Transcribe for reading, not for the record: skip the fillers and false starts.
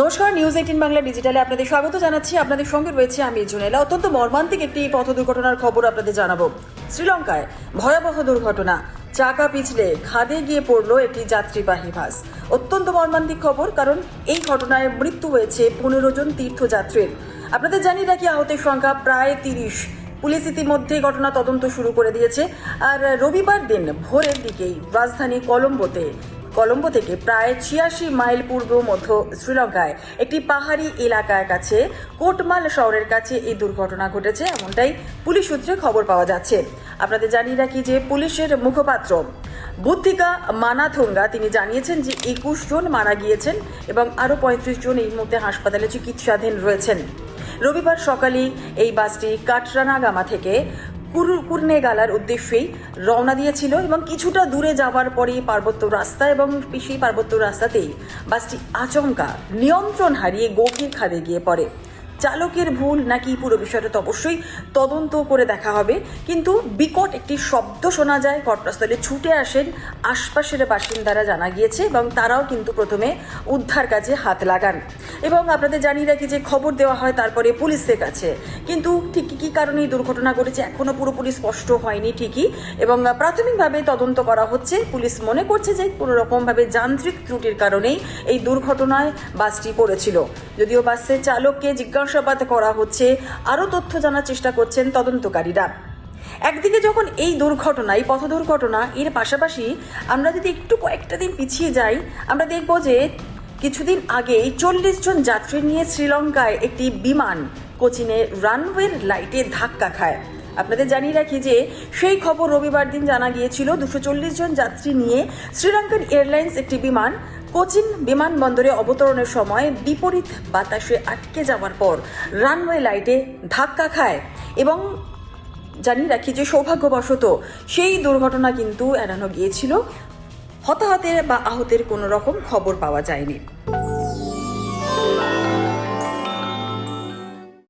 নমস্কার, নিউজ 18 বাংলা ডিজিটালে আপনাদের স্বাগত জানাচ্ছি। আপনাদের সঙ্গে রয়েছে আমি জুনেলা। অত্যন্ত মর্মান্তিক একটি পথ দুর্ঘটনার খবর আপনাদের জানাবো। শ্রীলঙ্কায় ভয়াবহ দুর্ঘটনা, চাকা পিছলে খাদে গিয়ে পড়ল একটি যাত্রীবাহী বাস। অত্যন্ত মর্মান্তিক খবর, কারণ এই ঘটনায় মৃত্যু হয়েছে 15 জন তীর্থযাত্রীর। আপনাদের জানিয়ে রাখি, আহতের সংখ্যা প্রায় 30। পুলিশ ইতিমধ্যে ঘটনা তদন্ত শুরু করে দিয়েছে। আর রবিবার দিন ভোরের দিকেই রাজধানী কলম্বো থেকে প্রায় 86 মাইল পূর্ব মধ্য শ্রীলঙ্কায় একটি পাহাড়ি এলাকার কাছে কোটমাল শহরের কাছে এই দুর্ঘটনা ঘটেছে, এমনটাই পুলিশ সূত্রে খবর পাওয়া যাচ্ছে। আপনাদের জানিয়ে রাখি যে পুলিশের মুখপাত্র বুদ্ধিকা মানাথুঙ্গা তিনি জানিয়েছেন যে 21 জন মারা গিয়েছেন এবং আরও 35 জন এই মুহূর্তে হাসপাতালে চিকিৎসাধীন রয়েছেন। রবিবার সকালেই এই বাসটি কাটরানাগামা থেকে কুর্নেগালার উদ্দেশ্যেই রওনা দিয়েছিল এবং কিছুটা দূরে যাওয়ার পরেই পার্বত্য রাস্তা এবং সেই পার্বত্য রাস্তাতেই বাসটি আচমকা নিয়ন্ত্রণ হারিয়ে গভীর খাদে গিয়ে পড়ে। চালকের ভুল নাকি পুরো বিষয়টা তো অবশ্যই তদন্ত করে দেখা হবে, কিন্তু বিকট একটি শব্দ শোনা যায়। ঘটনাস্থলে ছুটে আসেন আশপাশের বাসিন্দারা, জানা গিয়েছে, এবং তারাও কিন্তু প্রথমে উদ্ধার কাজে হাত লাগান। এবং আপনাদের জানিয়ে রাখি যে খবর দেওয়া হয় তারপরে পুলিশের কাছে, কিন্তু ঠিক কী কারণে এই দুর্ঘটনা ঘটেছে এখনও পুরোপুরি স্পষ্ট হয়নি ঠিকই, এবং প্রাথমিকভাবে তদন্ত করা হচ্ছে। পুলিশ মনে করছে যে কোনো রকমভাবে যান্ত্রিক ত্রুটির কারণেই এই দুর্ঘটনায় বাসটি পড়েছিল। যদিও বাসের চালককে জিজ্ঞাসাবাদ করা হচ্ছে, আরও তথ্য জানার চেষ্টা করছেন তদন্তকারীরা। একদিকে যখন এই দুর্ঘটনা, এই পথ দুর্ঘটনা, এর পাশাপাশি আমরা যদি একটু কয়েকটা দিন পিছিয়ে যাই, আমরা দেখব যে কিছুদিন আগে 40 জন যাত্রী নিয়ে শ্রীলঙ্কায় একটি বিমান কোচিনে রানওয়ের লাইটে ধাক্কা খায়। আপনাদের জানিয়ে রাখি যে সেই খবর রবিবার দিন জানা গিয়েছিল। 240 জন যাত্রী নিয়ে শ্রীলঙ্কান এয়ারলাইন্স একটি বিমান কোচিন বিমানবন্দরে অবতরণের সময় বিপরীত বাতাসে আটকে যাওয়ার পর রানওয়ে লাইটে ধাক্কা খায়, এবং জানিয়ে রাখি যে সৌভাগ্যবশত সেই দুর্ঘটনা কিন্তু এড়ানো গিয়েছিল। হতাহতের বা আহতের কোনো রকম খবর পাওয়া যায়নি।